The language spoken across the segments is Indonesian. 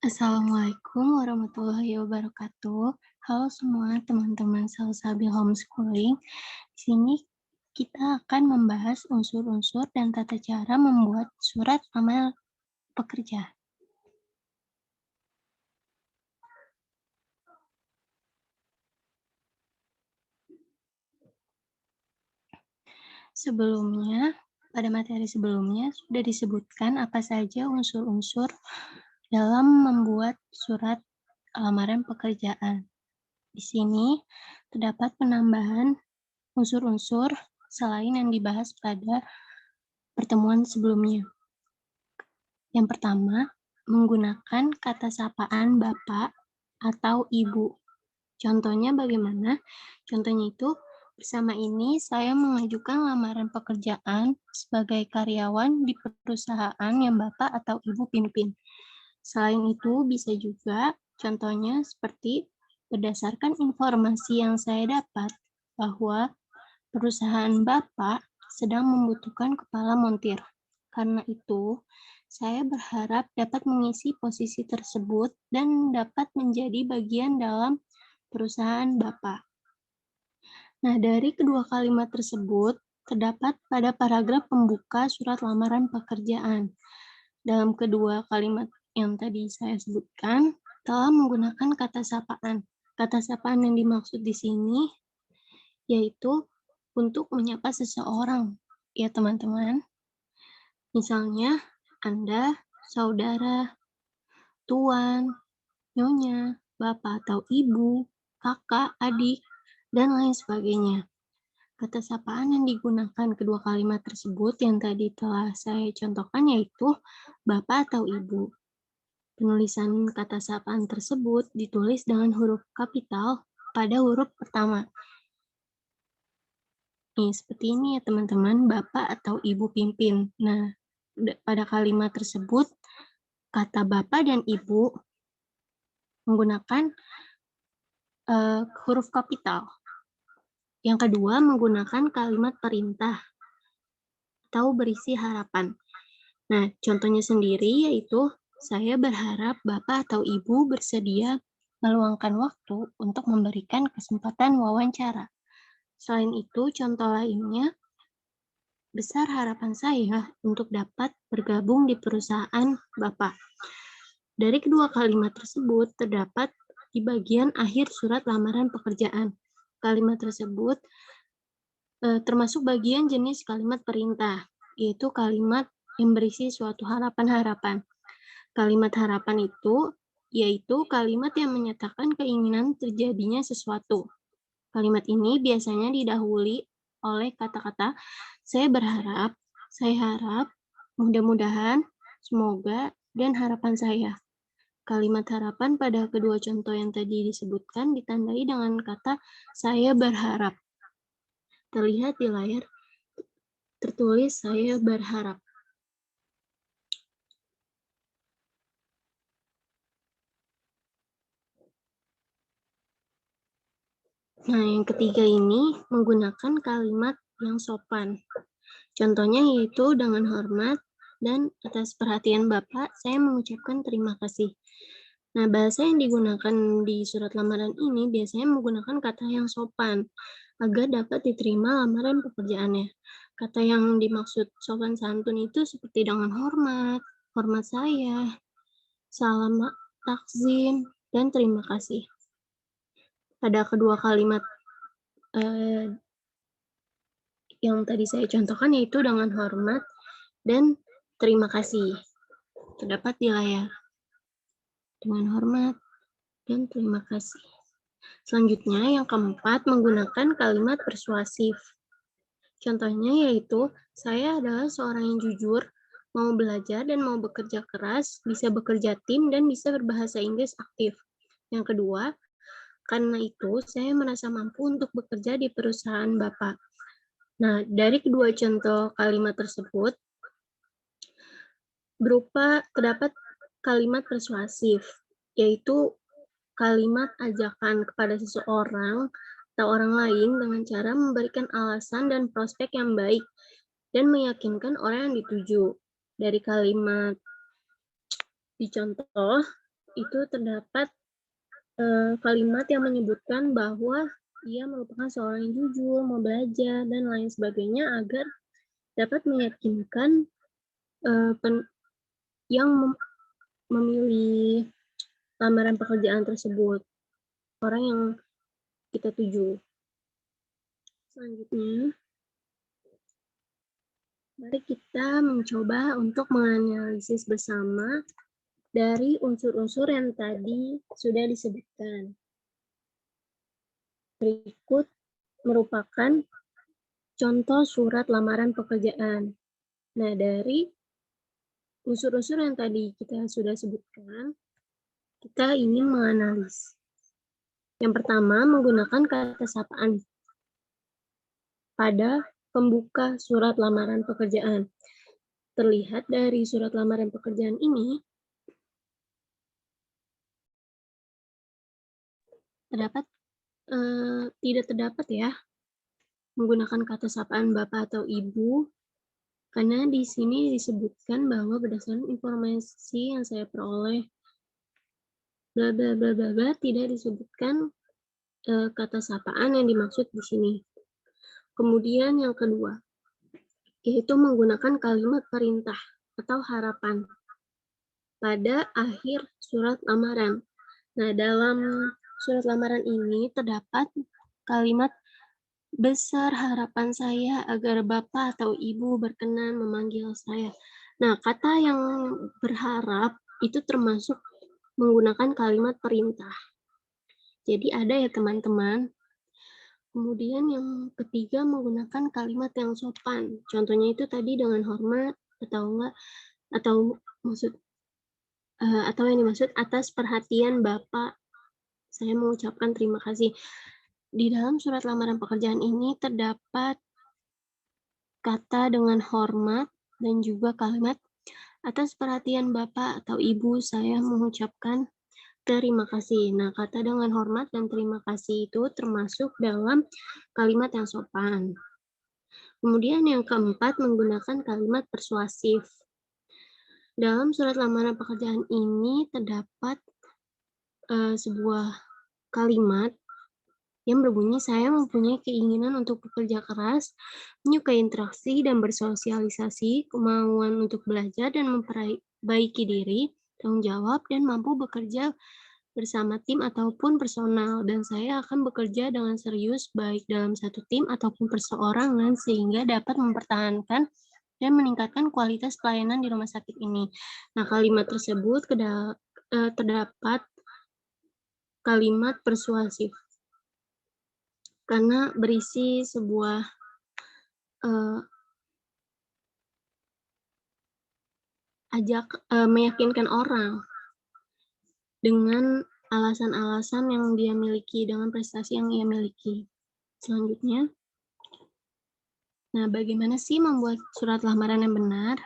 Assalamualaikum warahmatullahi wabarakatuh. Halo semua teman-teman Salsabil Homeschooling. Di sini kita akan membahas unsur-unsur dan tata cara membuat surat lamar pekerja. Sebelumnya, pada materi sebelumnya sudah disebutkan apa saja unsur-unsur dalam membuat surat lamaran pekerjaan. Di sini terdapat penambahan unsur-unsur selain yang dibahas pada pertemuan sebelumnya. Yang pertama, menggunakan kata sapaan Bapak atau Ibu. Contohnya bagaimana? Contohnya itu, bersama ini saya mengajukan lamaran pekerjaan sebagai karyawan di perusahaan yang Bapak atau Ibu pimpin. Selain itu, bisa juga contohnya seperti berdasarkan informasi yang saya dapat bahwa perusahaan Bapak sedang membutuhkan kepala montir. Karena itu, saya berharap dapat mengisi posisi tersebut dan dapat menjadi bagian dalam perusahaan Bapak. Nah, dari kedua kalimat tersebut, terdapat pada paragraf pembuka surat lamaran pekerjaan. Dalam kedua kalimat yang tadi saya sebutkan, telah menggunakan kata sapaan. Kata sapaan yang dimaksud di sini yaitu untuk menyapa seseorang, ya teman-teman. Misalnya, Anda, saudara, tuan, nyonya, bapak atau ibu, kakak, adik, dan lain sebagainya. Kata sapaan yang digunakan kedua kalimat tersebut yang tadi telah saya contohkan yaitu bapak atau ibu. Penulisan kata sapaan tersebut ditulis dengan huruf kapital pada huruf pertama. Nih, seperti ini ya teman-teman, bapak atau ibu pimpin. Nah, pada kalimat tersebut, kata bapak dan ibu menggunakan huruf kapital. Yang kedua, menggunakan kalimat perintah atau berisi harapan. Nah, contohnya sendiri yaitu, saya berharap bapak atau ibu bersedia meluangkan waktu untuk memberikan kesempatan wawancara. Selain itu, contoh lainnya, besar harapan saya untuk dapat bergabung di perusahaan Bapak. Dari kedua kalimat tersebut terdapat di bagian akhir surat lamaran pekerjaan. Kalimat tersebut termasuk bagian jenis kalimat perintah, yaitu kalimat yang berisi suatu harapan-harapan. Kalimat harapan itu yaitu kalimat yang menyatakan keinginan terjadinya sesuatu. Kalimat ini biasanya didahului oleh kata-kata saya berharap, saya harap, mudah-mudahan, semoga, dan harapan saya. Kalimat harapan pada kedua contoh yang tadi disebutkan ditandai dengan kata saya berharap. Terlihat di layar tertulis saya berharap. Nah, yang ketiga ini menggunakan kalimat yang sopan. Contohnya yaitu dengan hormat dan atas perhatian Bapak, saya mengucapkan terima kasih. Nah, bahasa yang digunakan di surat lamaran ini biasanya menggunakan kata yang sopan agar dapat diterima lamaran pekerjaannya. Kata yang dimaksud sopan santun itu seperti dengan hormat, hormat saya, salam takzim, dan terima kasih. Pada kedua kalimat yang tadi saya contohkan yaitu dengan hormat dan terima kasih. Terdapat di layar. Dengan hormat dan terima kasih. Selanjutnya, yang keempat, menggunakan kalimat persuasif. Contohnya yaitu, saya adalah seorang yang jujur, mau belajar dan mau bekerja keras, bisa bekerja tim, dan bisa berbahasa Inggris aktif. Yang kedua, karena itu saya merasa mampu untuk bekerja di perusahaan Bapak. Nah, dari kedua contoh kalimat tersebut, terdapat kalimat persuasif, yaitu kalimat ajakan kepada seseorang atau orang lain dengan cara memberikan alasan dan prospek yang baik dan meyakinkan orang yang dituju. Dari kalimat dicontoh, itu terdapat kalimat yang menyebutkan bahwa ia merupakan seorang yang jujur, mau belajar, dan lain sebagainya agar dapat meyakinkan yang memilih lamaran pekerjaan tersebut, orang yang kita tuju. Selanjutnya, mari kita mencoba untuk menganalisis bersama dari unsur-unsur yang tadi sudah disebutkan. Berikut merupakan contoh surat lamaran pekerjaan. Nah, dari unsur-unsur yang tadi kita sudah sebutkan, kita ingin menganalisis. Yang pertama, menggunakan kata sapaan pada pembuka surat lamaran pekerjaan. Terlihat dari surat lamaran pekerjaan ini, tidak terdapat ya menggunakan kata sapaan Bapak atau Ibu, karena di sini disebutkan bahwa berdasarkan informasi yang saya peroleh, bla bla bla bla bla, tidak disebutkan kata sapaan yang dimaksud di sini. Kemudian yang kedua, yaitu menggunakan kalimat perintah atau harapan pada akhir surat lamaran. Nah, dalam surat lamaran ini terdapat kalimat besar harapan saya agar Bapak atau Ibu berkenan memanggil saya. Nah, kata yang berharap itu termasuk menggunakan kalimat perintah. Jadi ada ya teman-teman. Kemudian yang ketiga menggunakan kalimat yang sopan. Contohnya itu tadi dengan hormat atau enggak, atau maksud atau yang dimaksud atas perhatian Bapak. Saya mengucapkan terima kasih. Di dalam surat lamaran pekerjaan ini terdapat kata dengan hormat dan juga kalimat atas perhatian Bapak atau Ibu, saya mengucapkan terima kasih. Nah, kata dengan hormat dan terima kasih itu termasuk dalam kalimat yang sopan. Kemudian yang keempat, menggunakan kalimat persuasif. Dalam surat lamaran pekerjaan ini terdapat sebuah kalimat yang berbunyi, saya mempunyai keinginan untuk bekerja keras, menyukai interaksi dan bersosialisasi, kemauan untuk belajar dan memperbaiki diri, tanggung jawab, dan mampu bekerja bersama tim ataupun personal, dan saya akan bekerja dengan serius baik dalam satu tim ataupun perseorangan sehingga dapat mempertahankan dan meningkatkan kualitas pelayanan di rumah sakit ini. Nah, kalimat tersebut terdapat kalimat persuasif karena berisi sebuah meyakinkan orang dengan alasan-alasan yang dia miliki, dengan prestasi yang ia miliki. Selanjutnya, nah bagaimana sih membuat surat lamaran yang benar?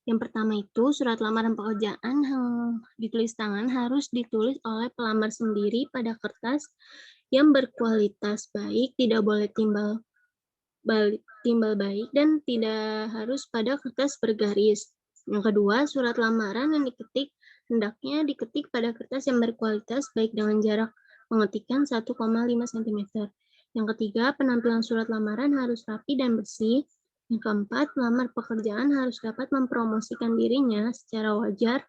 Yang pertama itu, surat lamaran pekerjaan yang ditulis tangan harus ditulis oleh pelamar sendiri pada kertas yang berkualitas baik, tidak boleh timbal baik, dan tidak harus pada kertas bergaris. Yang kedua, surat lamaran yang diketik hendaknya diketik pada kertas yang berkualitas baik dengan jarak pengetikan 1,5 cm. Yang ketiga, penampilan surat lamaran harus rapi dan bersih. Yang keempat, pelamar pekerjaan harus dapat mempromosikan dirinya secara wajar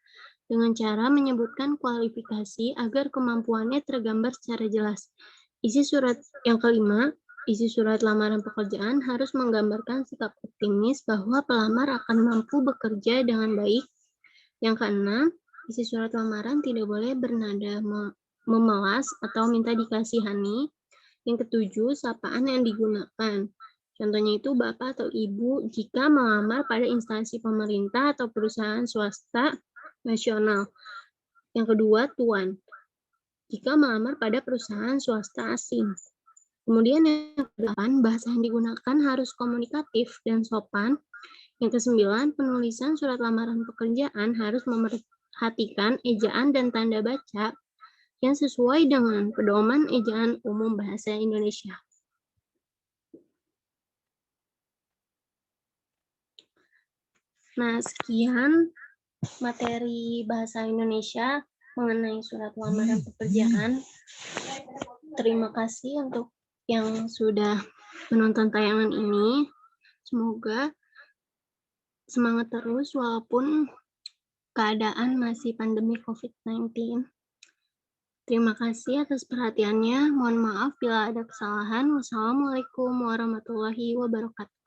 dengan cara menyebutkan kualifikasi agar kemampuannya tergambar secara jelas. Yang kelima, isi surat lamaran pekerjaan harus menggambarkan sikap optimis bahwa pelamar akan mampu bekerja dengan baik. Yang keenam, isi surat lamaran tidak boleh bernada memelas atau minta dikasihani. Yang ketujuh, sapaan yang digunakan. Contohnya itu Bapak atau Ibu jika melamar pada instansi pemerintah atau perusahaan swasta nasional. Yang kedua, Tuan, jika melamar pada perusahaan swasta asing. Kemudian yang kedelapan, bahasa yang digunakan harus komunikatif dan sopan. Yang kesembilan, penulisan surat lamaran pekerjaan harus memperhatikan ejaan dan tanda baca yang sesuai dengan pedoman ejaan umum bahasa Indonesia. Nah, sekian materi bahasa Indonesia mengenai surat lamaran pekerjaan. Terima kasih untuk yang sudah menonton tayangan ini. Semoga semangat terus walaupun keadaan masih pandemi COVID-19. Terima kasih atas perhatiannya. Mohon maaf bila ada kesalahan. Wassalamualaikum warahmatullahi wabarakatuh.